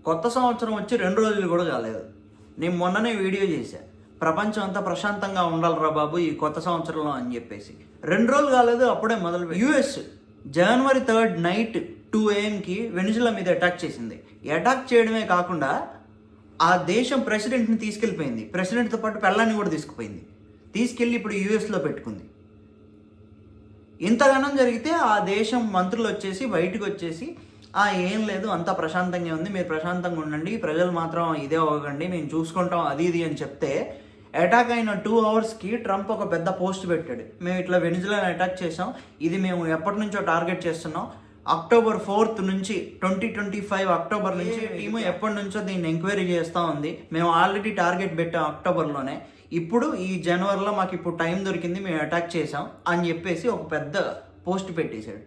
కొత్త సంవత్సరం వచ్చి 2 రోజులు కూడా కాలేదు. నేను మొన్ననే వీడియో చేశా, ప్రపంచం అంతా ప్రశాంతంగా ఉండాలిరా బాబు ఈ కొత్త సంవత్సరంలో అని చెప్పేసి. 2 రోజులు కాలేదు, అప్పుడే మొదలు. US January 3 night 2 AM Venezuela మీద అటాక్ చేసింది. అటాక్ చేయడమే కాకుండా ఆ దేశం ప్రెసిడెంట్ని తీసుకెళ్ళిపోయింది. ప్రెసిడెంట్తో పాటు పెళ్ళాన్ని కూడా తీసుకెళ్ళి ఇప్పుడు యుఎస్లో పెట్టుకుంది. ఇంతగానం జరిగితే ఆ దేశం మంత్రులు వచ్చేసి బయటకు వచ్చేసి ఏం లేదు, అంతా ప్రశాంతంగా ఉంది, మీరు ప్రశాంతంగా ఉండండి, ప్రజలు మాత్రం ఇదే అవ్వకండి, మేము చూసుకుంటాం అది ఇది అని చెప్తే, అటాక్ అయిన 2 అవర్స్కి ట్రంప్ ఒక పెద్ద పోస్ట్ పెట్టాడు. మేము ఇట్లా వెనిజులాని అటాక్ చేసాం, ఇది మేము ఎప్పటి నుంచో టార్గెట్ చేస్తున్నాం, అక్టోబర్ 4 నుంచి 2025 అక్టోబర్ నుంచి టీము ఎప్పటి నుంచో దీన్ని ఎంక్వైరీ చేస్తూ ఉంది, మేము ఆల్రెడీ టార్గెట్ పెట్టాం అక్టోబర్లోనే, ఇప్పుడు ఈ జనవరిలో మాకు ఇప్పుడు టైం దొరికింది, మేము అటాక్ చేసాం అని చెప్పేసి ఒక పెద్ద పోస్ట్ పెట్టేశాడు.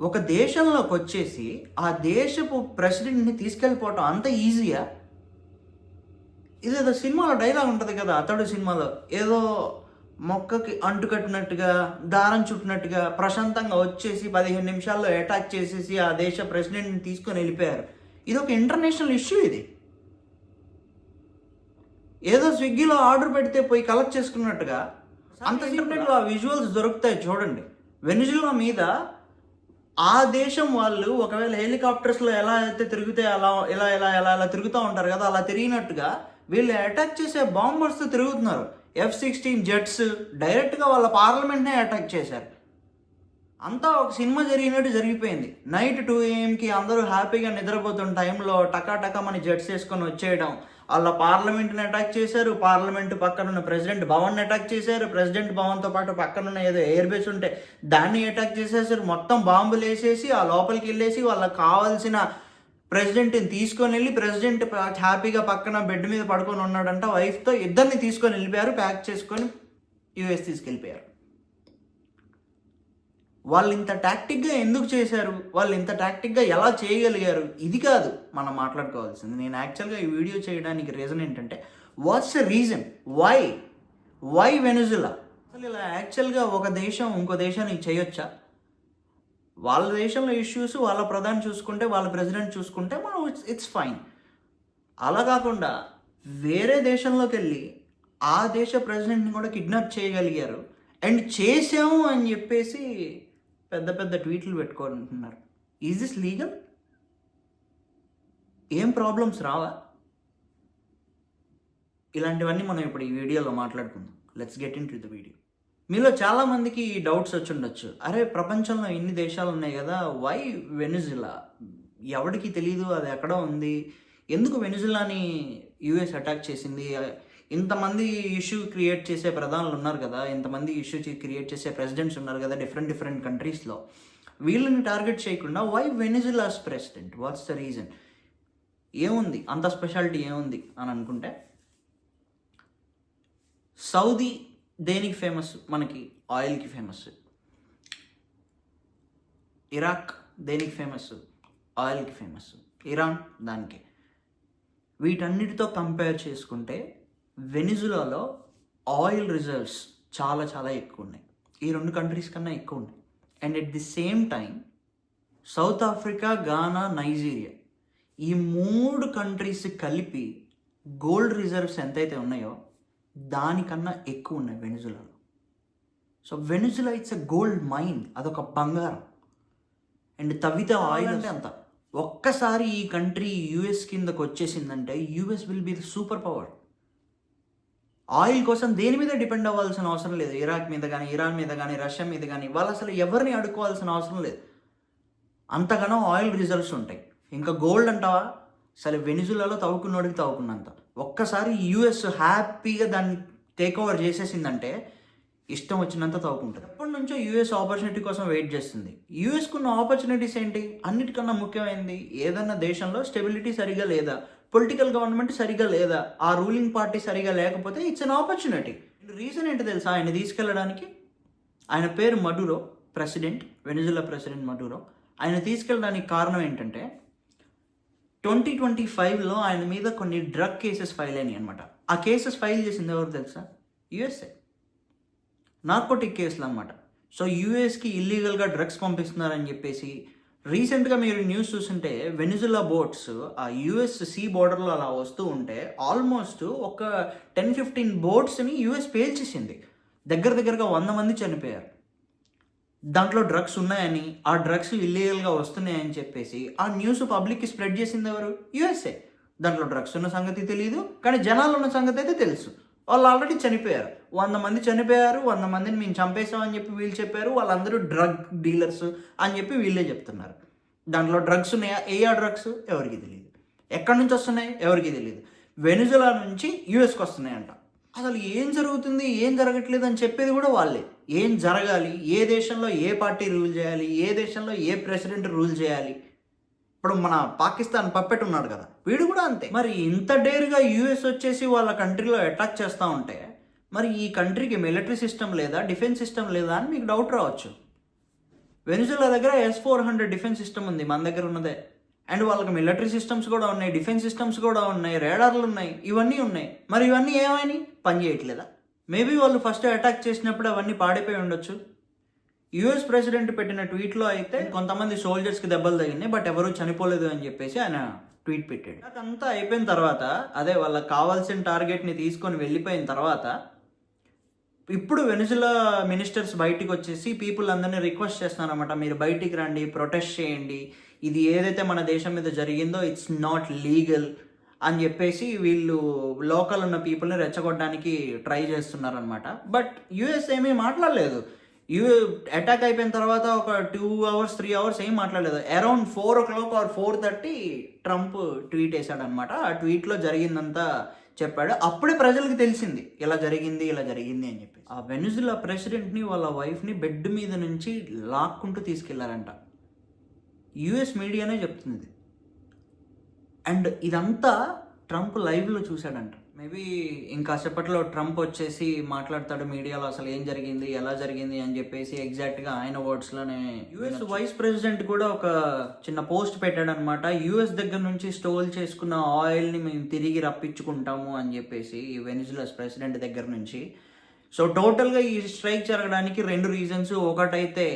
ఒక దేశంలోకి వచ్చేసి ఆ దేశపు ప్రెసిడెంట్ని తీసుకెళ్ళిపోవటం అంత ఈజీయా? ఇదేదో సినిమాలో డైలాగ్ ఉంటుంది కదా, అతడు సినిమాలో, ఏదో మొక్కకి అంటుకట్టినట్టుగా దారం చుట్టినట్టుగా ప్రశాంతంగా వచ్చేసి 15 నిమిషాల్లో అటాక్ చేసేసి ఆ దేశ ప్రెసిడెంట్ని తీసుకొని వెళ్ళిపోయారు. ఇది ఒక ఇంటర్నేషనల్ ఇష్యూ. ఇది ఏదో స్విగ్గీలో ఆర్డర్ పెడితే పోయి కలెక్ట్ చేసుకున్నట్టుగా అంత ఇంటర్నెట్లో ఆ విజువల్స్ దొరుకుతాయి చూడండి. వెనిజులా మీద ఆ దేశం వాళ్ళు ఒకవేళ హెలికాప్టర్స్లో ఎలా అయితే తిరిగితే ఎలా తిరుగుతూ ఉంటారు కదా, అలా తిరిగినట్టుగా వీళ్ళు అటాక్ చేసే బాంబర్స్ తిరుగుతున్నారు. F-16 జెట్స్ డైరెక్ట్గా వాళ్ళ పార్లమెంట్నే అటాక్ చేశారు. అంతా ఒక సినిమా జరిగినట్టు జరిగిపోయింది. నైట్ 2 AM అందరూ హ్యాపీగా నిద్రపోతున్న టైంలో టకాటకమని జెట్స్ వేసుకొని వచ్చేయడం, వాళ్ళ పార్లమెంట్ని అటాక్ చేశారు, పార్లమెంట్ పక్కన ఉన్న ప్రెసిడెంట్ భవన్ని అటాక్ చేశారు, ప్రెసిడెంట్ భవన్తో పాటు పక్కన ఉన్న ఏదో ఎయిర్ బేస్ ఉంటే దాన్ని అటాక్ చేసేసారు, మొత్తం బాంబులు వేసేసి ఆ లోపలికి వెళ్ళేసి వాళ్ళకి కావాల్సిన ప్రెసిడెంట్ని తీసుకొని వెళ్ళి, ప్రెసిడెంట్ హ్యాపీగా పక్కన బెడ్ మీద పడుకొని ఉన్నాడంట వైఫ్తో, ఇద్దరిని తీసుకొని వెళ్ళిపోయారు, ప్యాక్ చేసుకొని యుఎస్ తీసుకెళ్ళిపోయారు. వాళ్ళు ఇంత టాక్టిక్గా ఎందుకు చేశారు, వాళ్ళు ఇంత టాక్టిక్గా ఎలా చేయగలిగారు, ఇది కాదు మనం మాట్లాడుకోవాల్సింది. నేను యాక్చువల్గా ఈ వీడియో చేయడానికి రీజన్ ఏంటంటే, what's the reason, why Venezuela? అసలు ఇలా యాక్చువల్గా ఒక దేశం ఇంకో దేశానికి చేయొచ్చా? వాళ్ళ దేశంలో ఇష్యూస్ వాళ్ళ ప్రధాని చూసుకుంటే, వాళ్ళ ప్రెసిడెంట్ చూసుకుంటే మనం ఇట్స్ ఫైన్. అలా కాకుండా వేరే దేశంలోకి వెళ్ళి ఆ దేశ ప్రెసిడెంట్ని కూడా కిడ్నాప్ చేయగలిగారు. అండ్ చేసాము అని చెప్పేసి పెద్ద పెద్ద ట్వీట్లు పెట్టుకుంటున్నారు. Is this legal? ఏం ప్రాబ్లమ్స్ రావా? ఇలాంటివన్నీ మనం ఇప్పుడు ఈ వీడియోలో మాట్లాడుకుందాం. Let's get in to the video. మీలో చాలామందికి ఈ డౌట్స్ వచ్చి ఉండొచ్చు, అరే ప్రపంచంలో ఇన్ని దేశాలు ఉన్నాయి కదా, వై వెనిజులా? ఎవరికి తెలీదు అది ఎక్కడో ఉంది, ఎందుకు వెనిజులాని యుఎస్ అటాక్ చేసింది? ఇంతమంది ఇష్యూ క్రియేట్ చేసే ప్రధానులు ఉన్నారు కదా, ఇంతమంది ఇష్యూ క్రియేట్ చేసే ప్రెసిడెంట్స్ ఉన్నారు కదా డిఫరెంట్ కంట్రీస్లో, వీళ్ళని టార్గెట్ చేయకుండా why Venezuela's president? What's the reason? ఏముంది అంత స్పెషాలిటీ ఏముంది అని అనుకుంటే, సౌదీ దేనికి ఫేమస్? మనకి ఆయిల్కి ఫేమస్. ఇరాక్ దేనికి ఫేమస్? ఆయిల్కి ఫేమస్. ఇరాన్ దానికి. వీటన్నిటితో కంపేర్ చేసుకుంటే వెనిజులాలో ఆయిల్ రిజర్వ్స్ చాలా చాలా ఎక్కువ ఉన్నాయి, ఈ 2 కంట్రీస్ కన్నా ఎక్కువ ఉన్నాయి. And at the same time south Africa, Gaana, Nigeria ఈ 3 కంట్రీస్ కలిపి గోల్డ్ రిజర్వ్స్ ఎంతైతే ఉన్నాయో దానికన్నా ఎక్కువ ఉన్నాయి వెనిజులాలో. So Venezuela it's a gold mine, అదొక బంగారం. అండ్ తవ్వితే ఆయిల్ అంటే అంత. ఒక్కసారి ఈ కంట్రీ యుఎస్ కిందకు వచ్చేసిందంటే US will be the super power. Oil కోసం దేని మీద డిపెండ్ అవ్వాల్సిన అవసరం లేదు. ఇరాక్ మీద కానీ, ఇరాన్ మీద కానీ, రష్యా మీద కానీ వాళ్ళు అసలు ఎవరిని అడుక్కోవాల్సిన అవసరం లేదు. అంతగానో ఆయిల్ రిజర్వ్స్ ఉంటాయి. ఇంకా గోల్డ్ అంటావా, సరే వెనిజులాలో తవ్వుకున్నోడికి తవ్వుకున్నంత. ఒక్కసారి యుఎస్ హ్యాపీగా దాన్ని టేక్ ఓవర్ చేసేసిందంటే ఇష్టం వచ్చినంత తవ్వుకుంటుంది. ఎప్పటి నుంచో యుఎస్ ఆపర్చునిటీ కోసం వెయిట్ చేస్తుంది. యుఎస్కున్న ఆపర్చునిటీస్ ఏంటి? అన్నిటికన్నా ముఖ్యమైనది, ఏదన్నా దేశంలో స్టెబిలిటీ సరిగా లేదా, పొలిటికల్ గవర్నమెంట్ సరిగా లేదా, ఆ రూలింగ్ పార్టీ సరిగా లేకపోతే ఇట్స్ అన్ ఆపర్చునిటీ. రీజన్ ఏంటి తెలుసా ఆయన తీసుకెళ్ళడానికి? ఆయన పేరు Maduro, president, Venezuela president Maduro. ఆయన తీసుకెళ్ళడానికి కారణం ఏంటంటే 2025లో ఆయన మీద కొన్ని డ్రగ్ కేసెస్ ఫైల్ అయినాయి అనమాట. ఆ కేసెస్ ఫైల్ చేసింది ఎవరు తెలుసా? యుఎస్ఏ. నార్కోటిక్ కేసులు అనమాట. సో యూఎస్కి ఇల్లీగల్గా డ్రగ్స్ పంపిస్తున్నారని చెప్పేసి రీసెంట్గా మీరు న్యూస్ చూస్తుంటే వెనిజులా బోట్స్ ఆ యుఎస్ సీ బోర్డర్లో అలా వస్తూ ఉంటే ఆల్మోస్ట్ ఒక 10-15 బోట్స్ని యుఎస్ పేల్చేసింది. దగ్గరగా 100 మంది చనిపోయారు. దాంట్లో డ్రగ్స్ ఉన్నాయని, ఆ డ్రగ్స్ ఇల్లీగల్గా వస్తున్నాయని చెప్పేసి ఆ న్యూస్ పబ్లిక్కి స్ప్రెడ్ చేసింది ఎవరు? యుఎస్ఏ. దాంట్లో డ్రగ్స్ ఉన్న సంగతి తెలియదు, కానీ జనాలు ఉన్న సంగతి అయితే తెలుసు. వాళ్ళు ఆల్రెడీ చనిపోయారు. 100 మంది చనిపోయారు. 100 మందిని మేము చంపేసామని చెప్పి వీళ్ళు చెప్పారు. వాళ్ళందరూ డ్రగ్ డీలర్స్ అని చెప్పి వీళ్ళే చెప్తున్నారు. దాంట్లో డ్రగ్స్ ఉన్నాయా? ఆ డ్రగ్స్ ఎవరికి తెలియదు. ఎక్కడి నుంచి వస్తున్నాయి? ఎవరికి తెలియదు. వెనిజులా నుంచి యూఎస్కి వస్తున్నాయంట. అసలు ఏం జరుగుతుంది, ఏం జరగట్లేదు అని చెప్పేది కూడా వాళ్ళే. ఏం జరగాలి, ఏ దేశంలో ఏ పార్టీ రూల్ చేయాలి, ఏ దేశంలో ఏ ప్రెసిడెంట్ రూల్ చేయాలి. ఇప్పుడు మన పాకిస్తాన్ పప్పెట్ ఉన్నాడు కదా, వీడు కూడా అంతే. మరి ఇంత డేర్గా యూఎస్ వచ్చేసి వాళ్ళ కంట్రీలో అటాక్ చేస్తూ ఉంటే మరి ఈ కంట్రీకి మిలిటరీ సిస్టమ్ లేదా, డిఫెన్స్ సిస్టమ్ లేదా అని మీకు డౌట్ రావచ్చు. వెనిజులా దగ్గర S-400 డిఫెన్స్ సిస్టమ్ ఉంది, మన దగ్గర ఉన్నదే. అండ్ వాళ్ళకి మిలిటరీ సిస్టమ్స్ కూడా ఉన్నాయి, డిఫెన్స్ సిస్టమ్స్ కూడా ఉన్నాయి, రేడార్లు ఉన్నాయి, ఇవన్నీ ఉన్నాయి. మరి ఇవన్నీ ఏమైనా పని చేయట్లేదా? మేబీ వాళ్ళు ఫస్ట్ అటాక్ చేసినప్పుడు అవన్నీ పాడైపోయి ఉండొచ్చు. యుఎస్ ప్రెసిడెంట్ పెట్టిన ట్వీట్లో అయితే కొంతమంది సోల్జర్స్కి దెబ్బలు తగినాయి, బట్ ఎవరూ చనిపోలేదు అని చెప్పేసి ఆయన ట్వీట్ పెట్టాడు. అదంతా అయిపోయిన తర్వాత, అదే వాళ్ళకి కావాల్సిన టార్గెట్ని తీసుకొని వెళ్ళిపోయిన తర్వాత, ఇప్పుడు వెనిజులా మినిస్టర్స్ బయటికి వచ్చేసి పీపుల్ అందరినీ రిక్వెస్ట్ చేస్తున్నారన్నమాట, మీరు బయటికి రండి, ప్రొటెస్ట్ చేయండి, ఇది ఏదైతే మన దేశం మీద జరిగిందో ఇట్స్ నాట్ లీగల్ అని చెప్పేసి వీళ్ళు లోకల్ ఉన్న పీపుల్ని రెచ్చగొట్టడానికి ట్రై చేస్తున్నారనమాట. బట్ యుఎస్ ఏమీ మాట్లాడలేదు. అటాక్ అయిపోయిన తర్వాత ఒక 2 hours 3 hours ఏం మాట్లాడలేదు. Around 4 o'clock or 4:30 Trump tweet వేశాడనమాట. ఆ ట్వీట్లో జరిగిందంతా చెప్పాడు. అప్పుడే ప్రజలకు తెలిసింది ఇలా జరిగింది అని చెప్పి. ఆ వెనిజులా ప్రెసిడెంట్ని వాళ్ళ వైఫ్ని బెడ్ మీద నుంచి లాక్కుంటూ తీసుకెళ్లారంట. యుఎస్ మీడియానే చెప్తుంది. అండ్ ఇదంతా ట్రంప్ లైవ్లో చూశాడంట. మేబీ ఇంకాసేపట్లో ట్రంప్ వచ్చేసి మాట్లాడతాడు మీడియాలో అసలు ఏం జరిగింది, ఎలా జరిగింది అని చెప్పేసి ఎగ్జాక్ట్గా ఆయన వర్డ్స్లోనే. యుఎస్ వైస్ ప్రెసిడెంట్ కూడా ఒక చిన్న పోస్ట్ పెట్టాడనమాట. యుఎస్ దగ్గర నుంచి స్టోల్ చేసుకున్న ఆయిల్ని మేము తిరిగి రప్పించుకుంటాము అని చెప్పేసి ఈ వెనిజులాస్ ప్రెసిడెంట్ దగ్గర నుంచి. సో టోటల్గా ఈ స్ట్రైక్ జరగడానికి 2 రీజన్స్. ఒకటైతే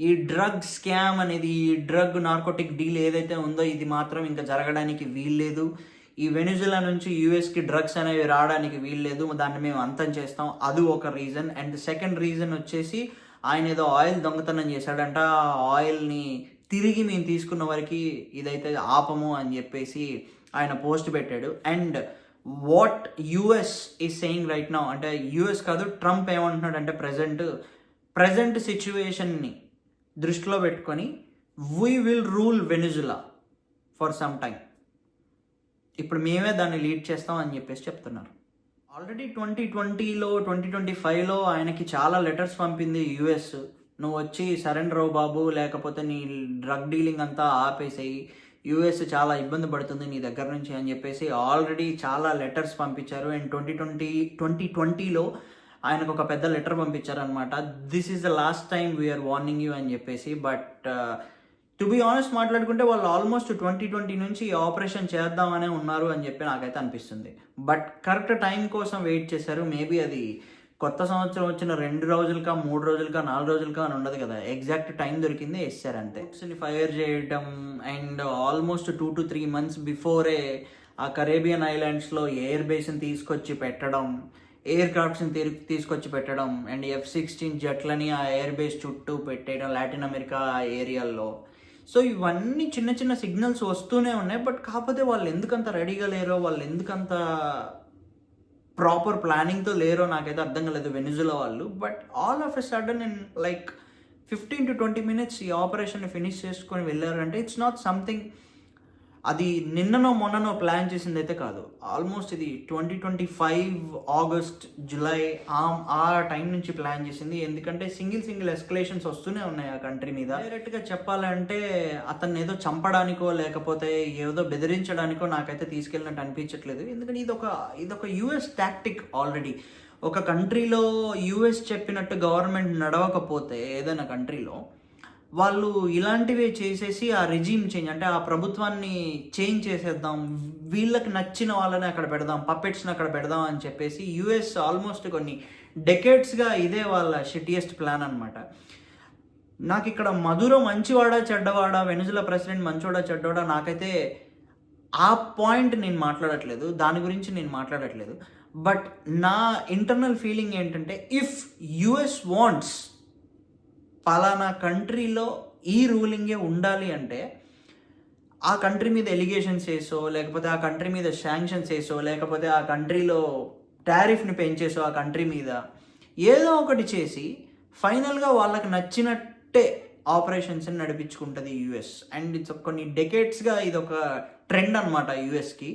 ఈ డ్రగ్ స్కామ్ అనేది, ఈ డ్రగ్ నార్కోటిక్ డీల్ ఏదైతే ఉందో ఇది మాత్రం ఇంకా జరగడానికి వీల్లేదు. ఈ వెనిజులా నుంచి యూఎస్కి డ్రగ్స్ అనేవి రావడానికి వీల్లేదు, దాన్ని మేము అంతం చేస్తాం, అది ఒక రీజన్. అండ్ సెకండ్ రీజన్ వచ్చేసి ఆయన ఏదో ఆయిల్ దొంగతనం చేశాడంట, ఆ ఆయిల్ని తిరిగి మేము తీసుకున్న వరకు ఇదైతే ఆపము అని చెప్పేసి ఆయన పోస్ట్ పెట్టాడు. And what US is saying right now, అంటే యుఎస్ కాదు ట్రంప్ ఏమంటున్నాడు అంటే ప్రజెంట్ సిచ్యువేషన్ని దృష్టిలో పెట్టుకొని we will rule Venezuela for some time, ఇప్పుడు మేమే దాన్ని లీడ్ చేస్తాం అని చెప్పేసి చెప్తున్నారు. ఆల్రెడీ 2020లో 2025లో ఆయనకి చాలా లెటర్స్ పంపింది యుఎస్. నువ్వు వచ్చి సరెండర్ అవ్వు బాబు, లేకపోతే నీ డ్రగ్ డీలింగ్ అంతా ఆపేసేయి, యుఎస్ చాలా ఇబ్బంది పడుతుంది నీ దగ్గర నుంచి అని చెప్పేసి ఆల్రెడీ చాలా లెటర్స్ పంపించారు. అండ్ 2020లో ఆయనకు ఒక పెద్ద లెటర్ పంపించారనమాట, this is the last time we're warning you అని చెప్పేసి. బట్ టు బి ఆనెస్ట్ మాట్లాడుకుంటే వాళ్ళు ఆల్మోస్ట్ 2020 నుంచి ఆపరేషన్ చేద్దామనే ఉన్నారు అని చెప్పి నాకైతే అనిపిస్తుంది. బట్ కరెక్ట్ టైం కోసం వెయిట్ చేశారు. మేబీ అది కొత్త సంవత్సరం వచ్చిన 2 రోజులకా 3 రోజులకా 4 రోజులకా అని ఉండదు కదా, ఎగ్జాక్ట్ టైం దొరికింది వేసారు అంతే. ఫైర్ చేయడం and almost 2 to 3 months before ఆ కరేబియన్ ఐలాండ్స్లో ఎయిర్ బేస్ని తీసుకొచ్చి పెట్టడం, ఎయిర్ క్రాఫ్ట్స్ని తీసుకొచ్చి పెట్టడం, అండ్ F-16 జెట్లని ఆ ఎయిర్ బేస్ చుట్టూ పెట్టేయడం లాటిన్ అమెరికా ఏరియాల్లో. సో ఇవన్నీ చిన్న చిన్న సిగ్నల్స్ వస్తూనే ఉన్నాయి. బట్ కాకపోతే వాళ్ళు ఎందుకంత రెడీగా లేరో, వాళ్ళు ఎందుకంత ప్రాపర్ ప్లానింగ్తో లేరో నాకైతే అర్థం కాలేదు వెనిజులా వాళ్ళు. But all of a sudden in like 15 to 20 minutes ఈ ఆపరేషన్ని ఫినిష్ చేసుకొని వెళ్ళారంటే ఇట్స్ నాట్ సంథింగ్, అది నిన్ననో మొన్ననో ప్లాన్ చేసింది అయితే కాదు. ఆల్మోస్ట్ ఇది 2025 ఆగస్ట్ జూలై ఆ టైం నుంచి ప్లాన్ చేసింది. ఎందుకంటే సింగిల్ ఎస్కలేషన్స్ వస్తూనే ఉన్నాయి ఆ కంట్రీ మీద. డైరెక్ట్గా చెప్పాలంటే అతన్ని ఏదో చంపడానికో లేకపోతే ఏదో బెదిరించడానికో నాకైతే తీసుకెళ్ళినట్టు అనిపించట్లేదు. ఎందుకంటే ఇదొక యుఎస్ టాక్టిక్. ఆల్రెడీ ఒక కంట్రీలో యుఎస్ చెప్పినట్టు గవర్నమెంట్ నడవకపోతే ఏదైనా కంట్రీలో వాళ్ళు ఇలాంటివే చేసేసి ఆ రెజీమ్ చేంజ్, అంటే ఆ ప్రభుత్వాన్ని చేంజ్ చేసేద్దాం, వీళ్ళకి నచ్చిన వాళ్ళని అక్కడ పెడదాం, పప్పెట్స్ని అక్కడ పెడదాం అని చెప్పేసి యుఎస్ ఆల్మోస్ట్ కొన్ని డెకేడ్స్గా ఇదే వాళ్ళ షిటియెస్ట్ ప్లాన్ అనమాట. నాకు ఇక్కడ మధురో మంచివాడా చెడ్డవాడా, వెనిజులా ప్రెసిడెంట్ మంచోడా చెడ్డవాడా, నాకైతే ఆ పాయింట్ నేను మాట్లాడట్లేదు, దాని గురించి నేను మాట్లాడట్లేదు. బట్ నా ఇంటర్నల్ ఫీలింగ్ ఏంటంటే, ఇఫ్ యుఎస్ వాంట్స్ పలానా కంట్రీలో ఈ రూలింగే ఉండాలి అంటే ఆ కంట్రీ మీద ఎలిగేషన్స్ వేసో, లేకపోతే ఆ కంట్రీ మీద శాంక్షన్స్ వేసో, లేకపోతే ఆ కంట్రీలో టారిఫ్ని పెంచేసో ఆ కంట్రీ మీద ఏదో ఒకటి చేసి ఫైనల్గా వాళ్ళకి నచ్చినట్టే ఆపరేషన్స్ని నడిపించుకుంటుంది యూఎస్. అండ్ ఇట్స్ కొన్ని డెకేడ్స్గా ఇది ఒక ట్రెండ్ అనమాట యూఎస్కి.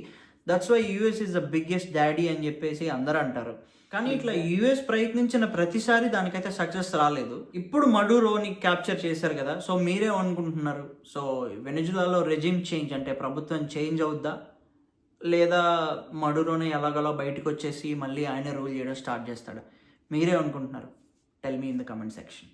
That's why US is the biggest daddy అని చెప్పేసి అందరూ అంటారు. కానీ ఇట్లా యూఎస్ ప్రయత్నించిన ప్రతిసారి దానికైతే సక్సెస్ రాలేదు. ఇప్పుడు మడురోని క్యాప్చర్ చేశారు కదా, సో మీరే అనుకుంటున్నారు, సో వెనిజులాలో రెజిమ్ చేంజ్ అంటే ప్రభుత్వం చేంజ్ అవుద్దా, లేదా మడురోని ఎలాగలా బయటకు వచ్చేసి మళ్ళీ ఆయనే రూల్ చేయడం స్టార్ట్ చేస్తాడు? మీరే అనుకుంటున్నారు? Tell me in the comment section.